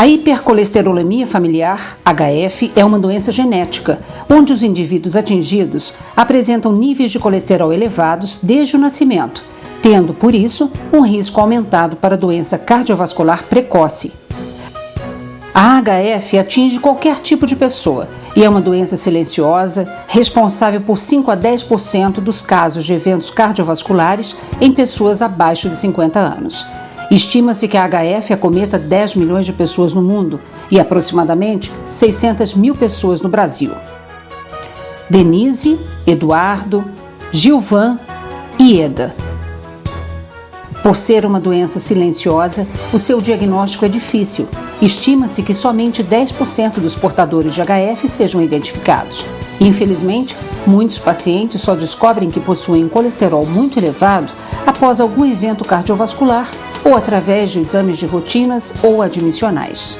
A hipercolesterolemia familiar, HF, é uma doença genética, onde os indivíduos atingidos apresentam níveis de colesterol elevados desde o nascimento, tendo, por isso, um risco aumentado para doença cardiovascular precoce. A HF atinge qualquer tipo de pessoa e é uma doença silenciosa, responsável por 5 a 10% dos casos de eventos cardiovasculares em pessoas abaixo de 50 anos. Estima-se que a HF acometa 10 milhões de pessoas no mundo e aproximadamente 600 mil pessoas no Brasil. Denise, Eduardo, Gilvan e Eda. Por ser uma doença silenciosa, o seu diagnóstico é difícil. Estima-se que somente 10% dos portadores de HF sejam identificados. Infelizmente, muitos pacientes só descobrem que possuem um colesterol muito elevado após algum evento cardiovascular ou através de exames de rotinas ou admissionais.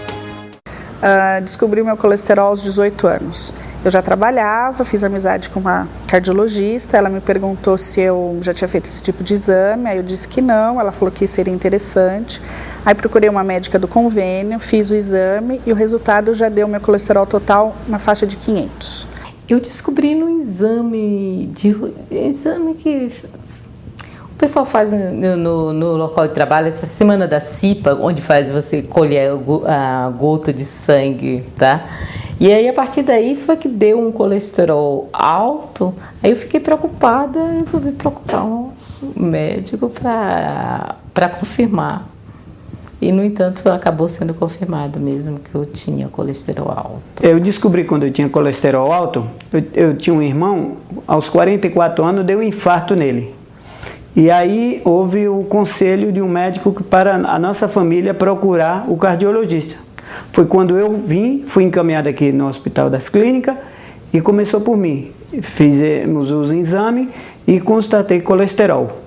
Descobri meu colesterol aos 18 anos. Eu já trabalhava, fiz amizade com uma cardiologista, ela me perguntou se eu já tinha feito esse tipo de exame, aí eu disse que não, ela falou que seria interessante. Aí procurei uma médica do convênio, fiz o exame e o resultado já deu meu colesterol total na faixa de 500. Eu descobri no exame que o pessoal faz no local de trabalho, essa semana da CIPA, onde faz você colher a gota de sangue, tá? E aí, a partir daí, foi que deu um colesterol alto. Aí eu fiquei preocupada, resolvi procurar um médico para confirmar. E, no entanto, acabou sendo confirmado mesmo que eu tinha colesterol alto. Eu descobri quando eu tinha colesterol alto, eu tinha um irmão, aos 44 anos, deu um infarto nele. E aí houve o conselho de um médico para a nossa família procurar o cardiologista. Foi quando eu fui encaminhado aqui no Hospital das Clínicas e começou por mim. Fizemos os exames e constatei colesterol.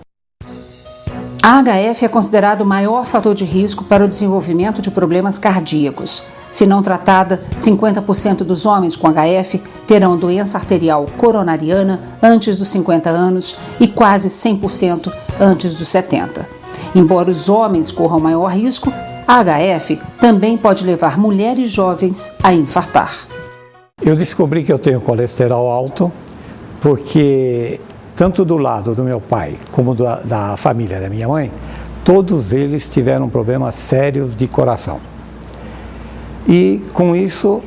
A HF é considerado o maior fator de risco para o desenvolvimento de problemas cardíacos. Se não tratada, 50% dos homens com HF terão doença arterial coronariana antes dos 50 anos e quase 100% antes dos 70. Embora os homens corram maior risco, a HF também pode levar mulheres jovens a infartar. Eu descobri que eu tenho colesterol alto porque, tanto do lado do meu pai como da família da minha mãe, todos eles tiveram problemas sérios de coração. E com isso,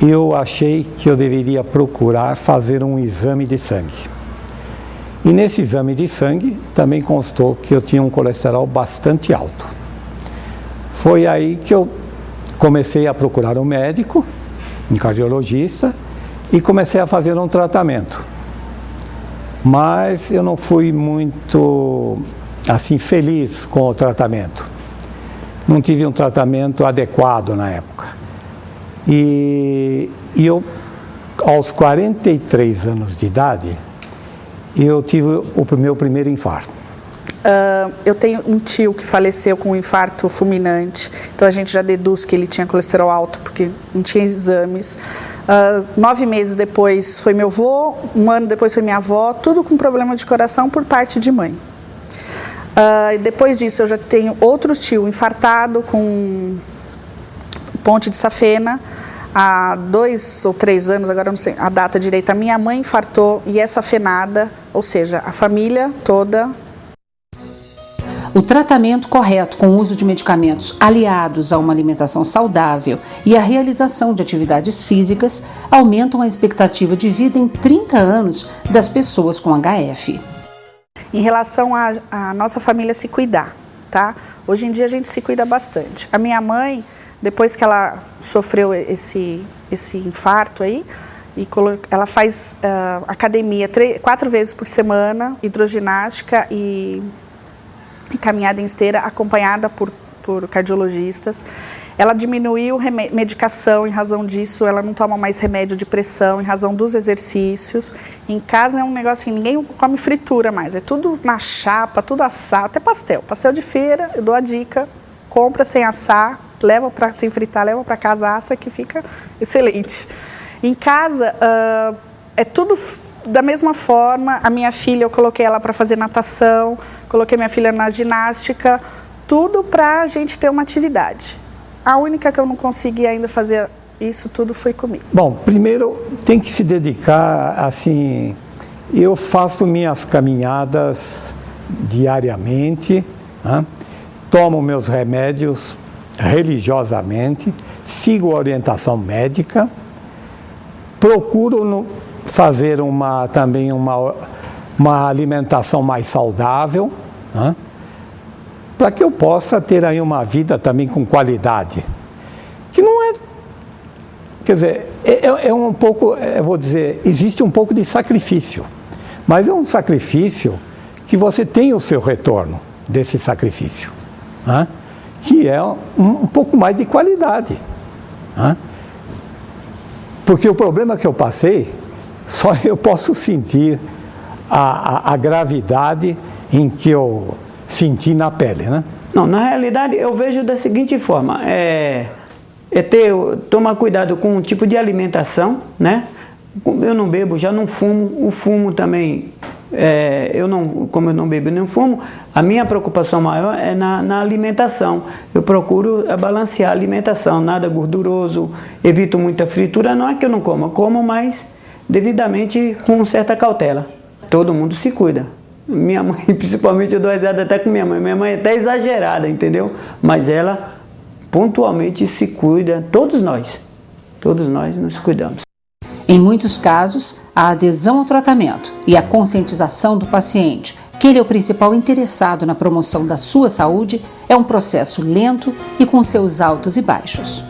eu achei que eu deveria procurar fazer um exame de sangue. E nesse exame de sangue também constou que eu tinha um colesterol bastante alto. Foi aí que eu comecei a procurar um médico, um cardiologista, e comecei a fazer um tratamento. Mas eu não fui muito, assim, feliz com o tratamento. Não tive um tratamento adequado na época. E eu, aos 43 anos de idade, eu tive o meu primeiro infarto. Eu tenho um tio que faleceu com um infarto fulminante, então a gente já deduz que ele tinha colesterol alto, porque não tinha exames. 9 meses depois foi meu avô, 1 ano depois foi minha avó, tudo com problema de coração por parte de mãe. Depois disso eu já tenho outro tio infartado com ponte de safena. Há 2 ou 3 anos, agora não sei a data direita, a minha mãe infartou e é safenada, ou seja, a família toda. O tratamento correto com o uso de medicamentos aliados a uma alimentação saudável e a realização de atividades físicas aumentam a expectativa de vida em 30 anos das pessoas com HF. Em relação a nossa família se cuidar, tá? Hoje em dia a gente se cuida bastante. A minha mãe, depois que ela sofreu esse infarto aí, ela faz academia 4 vezes por semana, hidroginástica e caminhada em esteira, acompanhada por cardiologistas. Ela diminuiu medicação em razão disso, ela não toma mais remédio de pressão em razão dos exercícios. Em casa é um negócio assim, ninguém come fritura mais, é tudo na chapa, tudo assado, até pastel. Pastel de feira, eu dou a dica, compra sem assar, sem fritar, leva para casa, assa, que fica excelente. Em casa, é tudo da mesma forma. A minha filha, eu coloquei ela para fazer natação, coloquei minha filha na ginástica, tudo para a gente ter uma atividade. a única que eu não consegui ainda fazer isso tudo foi comigo. Bom, primeiro tem que se dedicar, assim, eu faço minhas caminhadas diariamente, né? Tomo meus remédios religiosamente, sigo a orientação médica, procuro fazer também uma alimentação mais saudável, né? Para que eu possa ter aí uma vida também com qualidade, que não é, quer dizer, é um pouco, eu vou dizer, existe um pouco de sacrifício, mas é um sacrifício que você tem o seu retorno desse sacrifício, né? Que é um pouco mais de qualidade, né? Porque o problema que eu passei, só eu posso sentir a gravidade em que eu senti na pele, né? Não, na realidade eu vejo da seguinte forma, tomar cuidado com o tipo de alimentação, né? Eu não bebo, já não fumo, o fumo também, como eu não bebo e não fumo, a minha preocupação maior é na alimentação. Eu procuro balancear a alimentação, nada gorduroso, evito muita fritura, não é que eu não como, mas devidamente com certa cautela. Todo mundo se cuida. Minha mãe, principalmente, eu dou risada até com minha mãe é até exagerada, entendeu? Mas ela pontualmente se cuida, todos nós nos cuidamos. Em muitos casos, a adesão ao tratamento e a conscientização do paciente, que ele é o principal interessado na promoção da sua saúde, é um processo lento e com seus altos e baixos.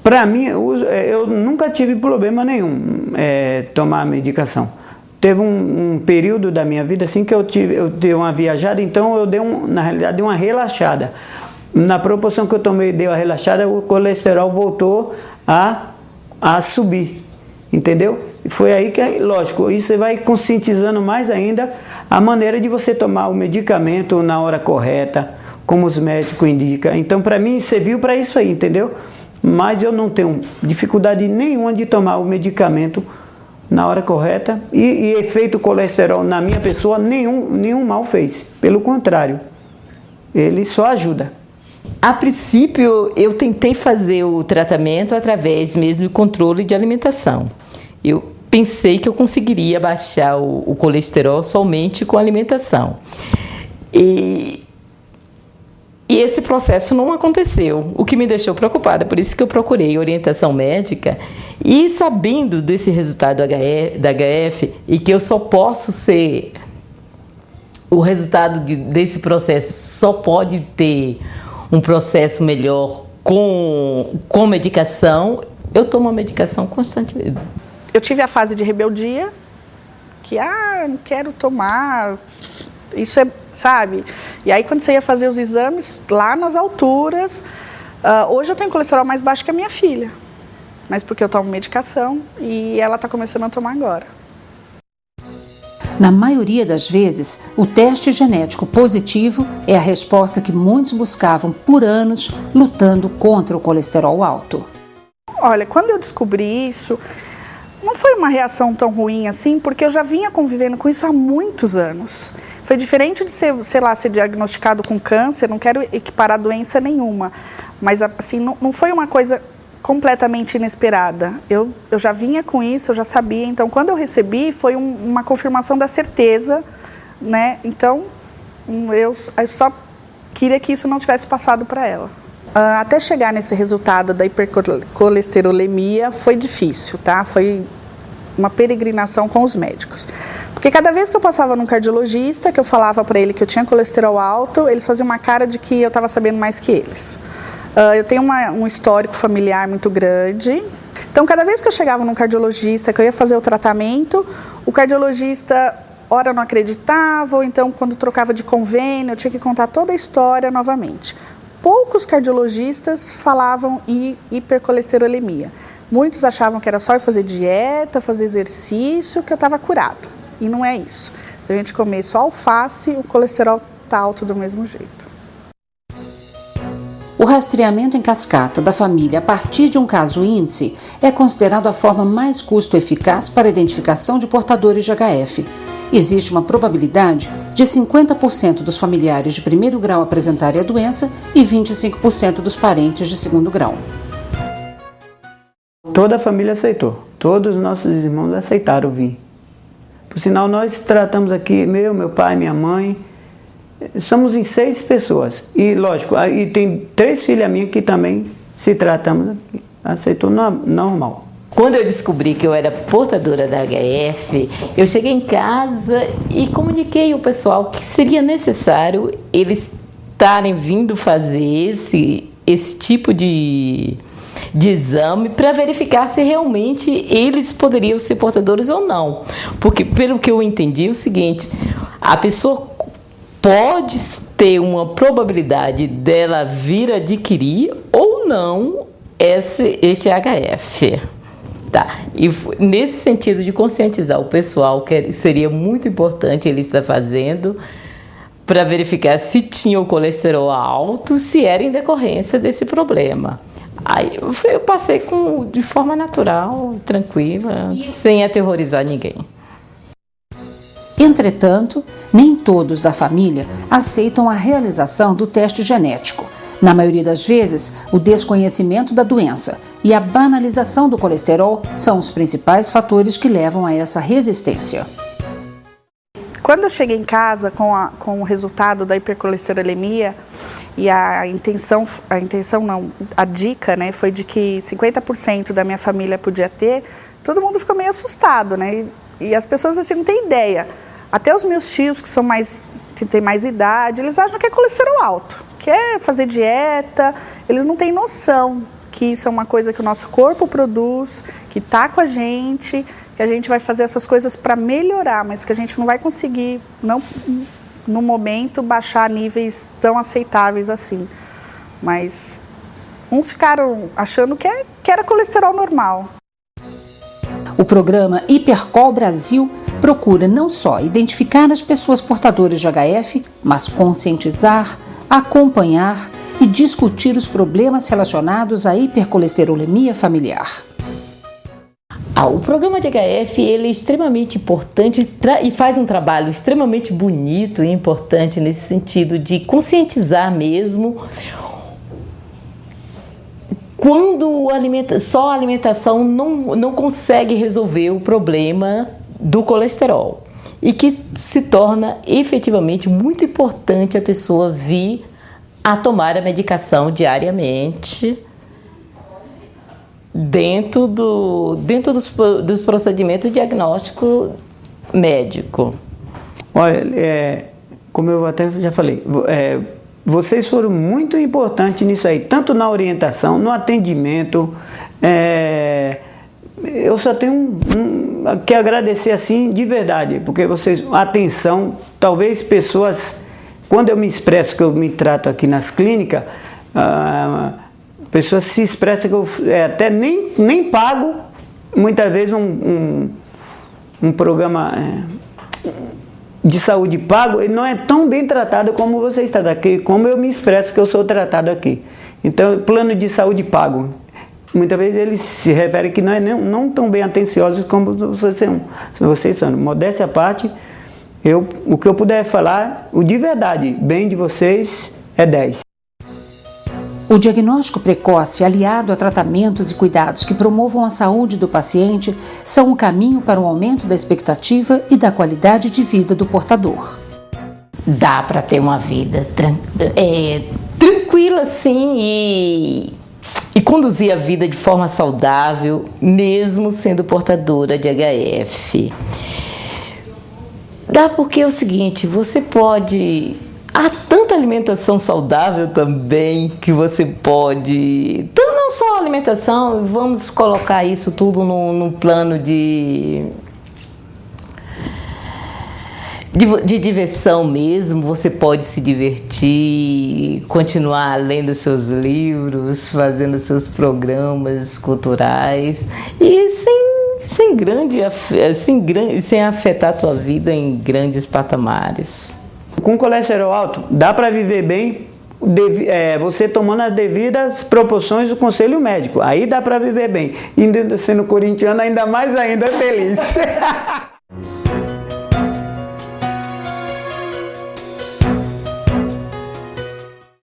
Para mim, eu nunca tive problema nenhum tomar medicação. Teve um período da minha vida assim que eu dei uma viajada, então eu na realidade, dei uma relaxada. Na proporção que eu dei uma relaxada, o colesterol voltou a subir, entendeu? E foi aí que, lógico, isso você vai conscientizando mais ainda a maneira de você tomar o medicamento na hora correta, como os médicos indicam. Então, para mim, serviu para isso aí, entendeu? Mas eu não tenho dificuldade nenhuma de tomar o medicamento na hora correta e efeito colesterol na minha pessoa nenhum mal fez. Pelo contrário, ele só ajuda. A princípio, eu tentei fazer o tratamento através mesmo do controle de alimentação. Eu pensei que eu conseguiria baixar o colesterol somente com alimentação. E esse processo não aconteceu, o que me deixou preocupada. Por isso que eu procurei orientação médica e, sabendo desse resultado da HF e que eu só posso ser... O resultado desse processo só pode ter um processo melhor com medicação, eu tomo a medicação constantemente. Eu tive a fase de rebeldia, que, não quero tomar, isso é, sabe? E aí quando você ia fazer os exames, lá nas alturas, hoje eu tenho colesterol mais baixo que a minha filha, mas porque eu tomo medicação e ela está começando a tomar agora. Na maioria das vezes, o teste genético positivo é a resposta que muitos buscavam por anos lutando contra o colesterol alto. Olha, quando eu descobri isso, não foi uma reação tão ruim assim, porque eu já vinha convivendo com isso há muitos anos. Foi diferente de ser diagnosticado com câncer, não quero equiparar doença nenhuma, mas assim, não foi uma coisa completamente inesperada. Eu já vinha com isso, eu já sabia, então quando eu recebi foi uma confirmação da certeza, né? Então eu só queria que isso não tivesse passado para ela. Até chegar nesse resultado da hipercolesterolemia foi difícil, tá? Foi uma peregrinação com os médicos. Porque cada vez que eu passava num cardiologista, que eu falava para ele que eu tinha colesterol alto, eles faziam uma cara de que eu estava sabendo mais que eles. Eu tenho um histórico familiar muito grande. Então, cada vez que eu chegava num cardiologista, que eu ia fazer o tratamento, o cardiologista, ora não acreditava, ou então, quando trocava de convênio, eu tinha que contar toda a história novamente. Poucos cardiologistas falavam em hipercolesterolemia. Muitos achavam que era só eu fazer dieta, fazer exercício, que eu estava curado. E não é isso. Se a gente comer só alface, o colesterol está alto do mesmo jeito. O rastreamento em cascata da família a partir de um caso índice é considerado a forma mais custo-eficaz para a identificação de portadores de HF. existe uma probabilidade de 50% dos familiares de primeiro grau apresentarem a doença e 25% dos parentes de segundo grau. Toda a família aceitou, todos os nossos irmãos aceitaram vir. Por sinal, nós tratamos aqui, meu pai, minha mãe, somos em 6 pessoas. E lógico, e tem 3 filhas minhas que também se tratamos, aceitou normal. Quando eu descobri que eu era portadora da HF, eu cheguei em casa e comuniquei ao pessoal que seria necessário eles estarem vindo fazer esse tipo de exame para verificar se realmente eles poderiam ser portadores ou não. Porque, pelo que eu entendi, é o seguinte, a pessoa pode ter uma probabilidade dela vir adquirir ou não este HF. Tá. E nesse sentido de conscientizar o pessoal, que seria muito importante ele estar fazendo para verificar se tinha o colesterol alto, se era em decorrência desse problema. Aí eu passei de forma natural, tranquila, sem aterrorizar ninguém. Entretanto, nem todos da família aceitam a realização do teste genético. Na maioria das vezes, o desconhecimento da doença e a banalização do colesterol são os principais fatores que levam a essa resistência. Quando eu cheguei em casa com o resultado da hipercolesterolemia e a dica, né, foi de que 50% da minha família podia ter, todo mundo ficou meio assustado, né? E as pessoas assim não têm ideia. Até os meus tios que têm mais idade, eles acham que é colesterol alto, que é fazer dieta, eles não têm noção que isso é uma coisa que o nosso corpo produz, que está com a gente, que a gente vai fazer essas coisas para melhorar, mas que a gente não vai conseguir, no momento, baixar níveis tão aceitáveis assim. Mas uns ficaram achando que era colesterol normal. O programa Hipercol Brasil procura não só identificar as pessoas portadoras de HF, mas conscientizar, acompanhar e discutir os problemas relacionados à hipercolesterolemia familiar. O programa de HF ele é extremamente importante e faz um trabalho extremamente bonito e importante nesse sentido de conscientizar mesmo quando só a alimentação não consegue resolver o problema do colesterol e que se torna efetivamente muito importante a pessoa vir a tomar a medicação diariamente dentro dos procedimentos de diagnóstico médico. Olha, como eu até já falei, vocês foram muito importantes nisso aí, tanto na orientação, no atendimento. Eu só tenho que agradecer assim de verdade, porque vocês, atenção, talvez pessoas, quando eu me expresso, que eu me trato aqui nas clínicas, pessoas se expressam que eu até nem pago, muitas vezes um programa de saúde pago, ele não é tão bem tratado como você está aqui, como eu me expresso que eu sou tratado aqui. Então, plano de saúde pago, muitas vezes eles se referem que não tão bem atenciosos como vocês são. Modéstia à parte, o que eu puder falar, o de verdade, bem de vocês, é 10. O diagnóstico precoce, aliado a tratamentos e cuidados que promovam a saúde do paciente, são o caminho para o aumento da expectativa e da qualidade de vida do portador. Dá para ter uma vida tranquila, sim, e conduzir a vida de forma saudável, mesmo sendo portadora de HF. Dá porque é o seguinte, você pode... Há tanta alimentação saudável também que você pode... Então, não só alimentação, vamos colocar isso tudo no plano de diversão mesmo. Você pode se divertir, continuar lendo seus livros, fazendo seus programas culturais e sem afetar a tua vida em grandes patamares. Com colesterol alto, dá para viver bem, você tomando as devidas proporções do conselho médico. Aí dá para viver bem. E sendo corintiano, ainda mais feliz.